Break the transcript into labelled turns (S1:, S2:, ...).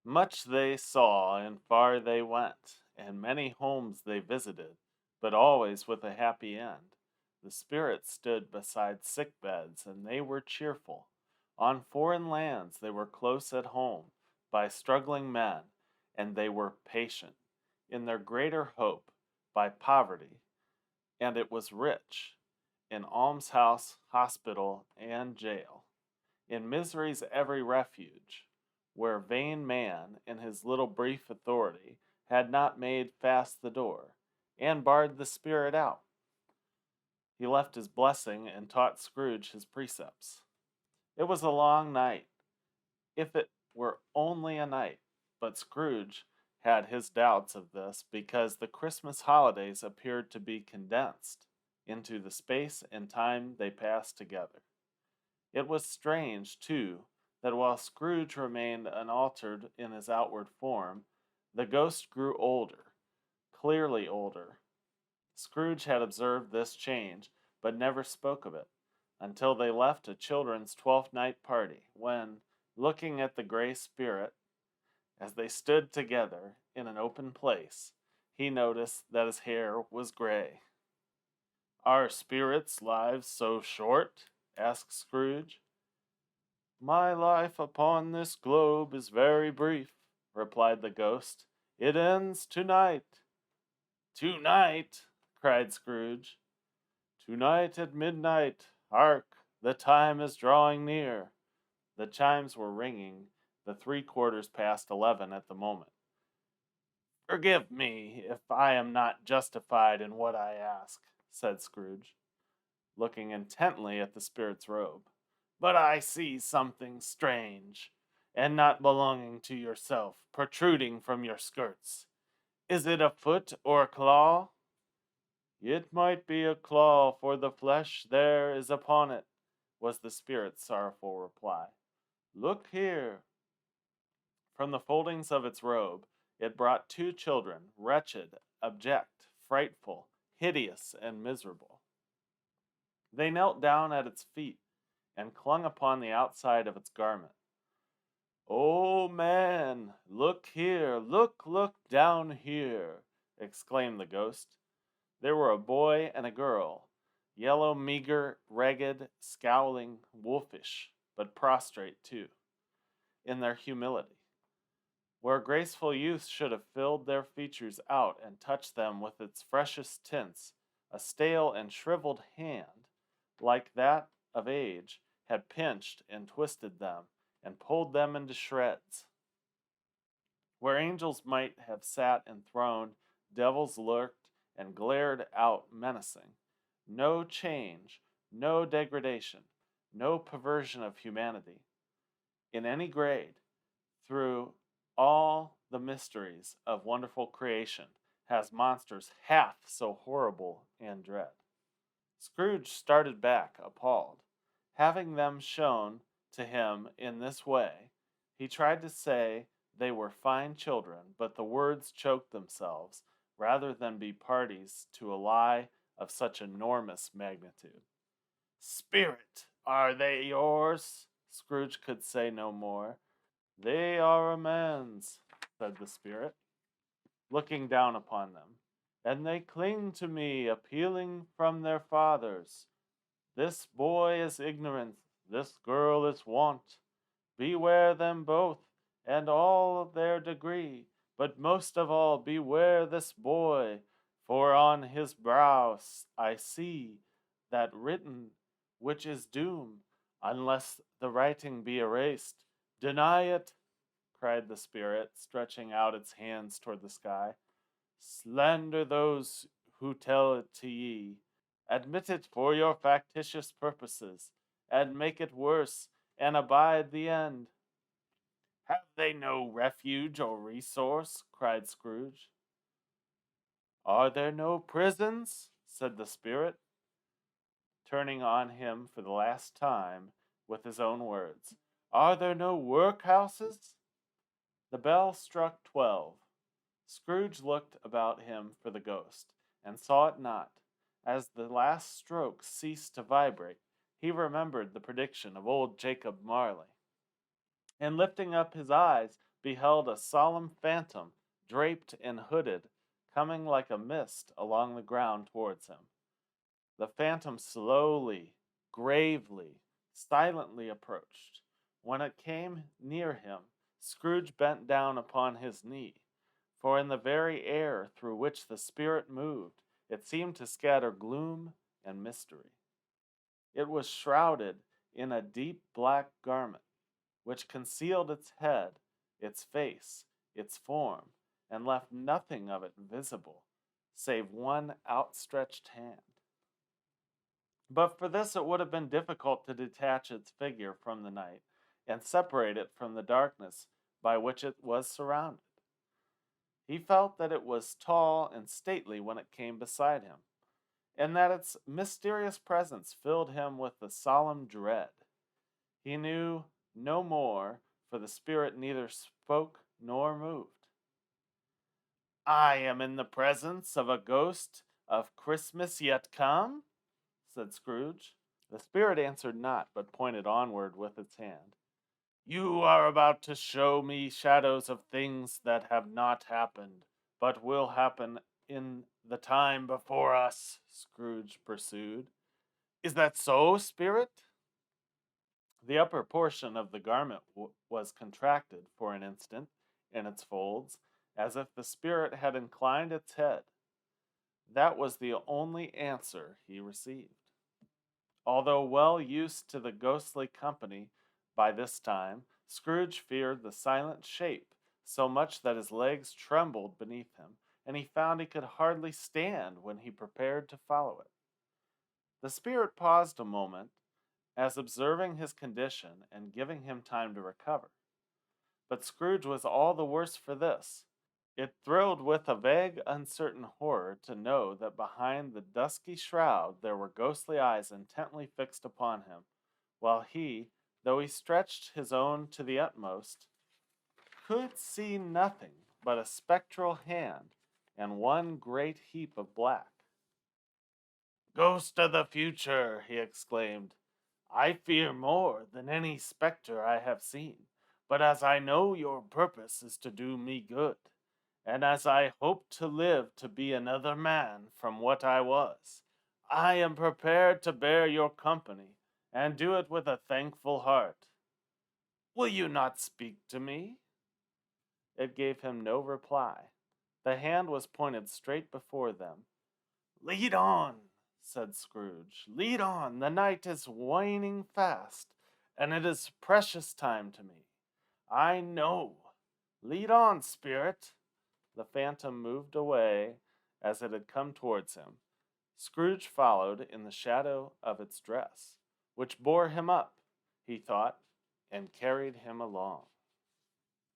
S1: Much they saw and far they went, and many homes they visited, but always with a happy end. The spirits stood beside sick beds, and they were cheerful. On foreign lands they were close at home by struggling men, and they were patient in their greater hope by poverty, and it was rich in almshouse, hospital, and jail, in misery's every refuge, where vain man, in his little brief authority, had not made fast the door, and barred the spirit out. He left his blessing and taught Scrooge his precepts. It was a long night, if it were only a night, but Scrooge had his doubts of this because the Christmas holidays appeared to be condensed into the space and time they passed together. It was strange, too, that while Scrooge remained unaltered in his outward form, the ghost grew older, clearly older. Scrooge had observed this change, but never spoke of it, until they left a children's Twelfth Night party, when, looking at the gray spirit, as they stood together in an open place, he noticed that his hair was gray. "Are spirits' lives so short?" asked Scrooge. "My life upon this globe is very brief," replied the ghost. "It ends tonight." "Tonight!" cried Scrooge. "Tonight at midnight. Hark! The time is drawing near." The chimes were ringing the 3/4 past 11 at the moment. "Forgive me if I am not justified in what I ask," said Scrooge, looking intently at the spirit's robe. "But I see something strange, and not belonging to yourself, protruding from your skirts. Is it a foot or a claw?" "It might be a claw, for the flesh there is upon it," was the spirit's sorrowful reply. "Look here." From the foldings of its robe, it brought two children, wretched, abject, frightful, hideous, and miserable. They knelt down at its feet and clung upon the outside of its garment. "Oh, man, look here, look down here," exclaimed the ghost. There were a boy and a girl, yellow, meager, ragged, scowling, wolfish, but prostrate too, in their humility. Where graceful youth should have filled their features out and touched them with its freshest tints, a stale and shriveled hand, like that of age, had pinched and twisted them and pulled them into shreds. Where angels might have sat enthroned, devils lurked and glared out menacing. No change, no degradation, no perversion of humanity, in any grade, through all the mysteries of wonderful creation, has monsters half so horrible and dread. Scrooge started back, appalled. Having them shown to him in this way, he tried to say they were fine children, but the words choked themselves rather than be parties to a lie of such enormous magnitude. "Spirit, are they yours?" Scrooge could say no more. "They are a man's," said the spirit, looking down upon them, "and they cling to me, appealing from their fathers. This boy is ignorant, this girl is want. Beware them both, and all of their degree, but most of all beware this boy, for on his brow I see that written which is doom, unless the writing be erased. Deny it," cried the spirit, stretching out its hands toward the sky. "Slander those who tell it to ye. Admit it for your factitious purposes, and make it worse, and abide the end." "Have they no refuge or resource?" cried Scrooge. "Are there no prisons?" said the spirit, turning on him for the last time with his own words. "Are there no workhouses?" The bell struck 12. Scrooge looked about him for the ghost, and saw it not. As the last stroke ceased to vibrate, he remembered the prediction of old Jacob Marley, and lifting up his eyes, beheld a solemn phantom, draped and hooded, coming like a mist along the ground towards him. The phantom slowly, gravely, silently approached. When it came near him, Scrooge bent down upon his knee, for in the very air through which the spirit moved, it seemed to scatter gloom and mystery. It was shrouded in a deep black garment, which concealed its head, its face, its form, and left nothing of it visible, save one outstretched hand. But for this it would have been difficult to detach its figure from the night and separate it from the darkness by which it was surrounded. He felt that it was tall and stately when it came beside him, and that its mysterious presence filled him with a solemn dread. He knew no more, for the spirit neither spoke nor moved. "I am in the presence of a ghost of Christmas yet come?" said Scrooge. The spirit answered not, but pointed onward with its hand. "You are about to show me shadows of things that have not happened, but will happen in the time before us," Scrooge pursued. "Is that so, spirit?" The upper portion of the garment was contracted for an instant in its folds, as if the spirit had inclined its head. That was the only answer he received. Although well used to the ghostly company by this time, Scrooge feared the silent shape so much that his legs trembled beneath him, and he found he could hardly stand when he prepared to follow it. The spirit paused a moment, as observing his condition and giving him time to recover. But Scrooge was all the worse for this. It thrilled with a vague, uncertain horror to know that behind the dusky shroud there were ghostly eyes intently fixed upon him, while he, though he stretched his own to the utmost, could see nothing but a spectral hand and one great heap of black. "Ghost of the future!" he exclaimed. "I fear more than any spectre I have seen, but as I know your purpose is to do me good, and as I hope to live to be another man from what I was, I am prepared to bear your company, and do it with a thankful heart. Will you not speak to me?" It gave him no reply. The hand was pointed straight before them. "Lead on," said Scrooge. "Lead on. The night is waning fast, and it is precious time to me. I know. Lead on, spirit." The phantom moved away as it had come towards him. Scrooge followed in the shadow of its dress, which bore him up, he thought, and carried him along.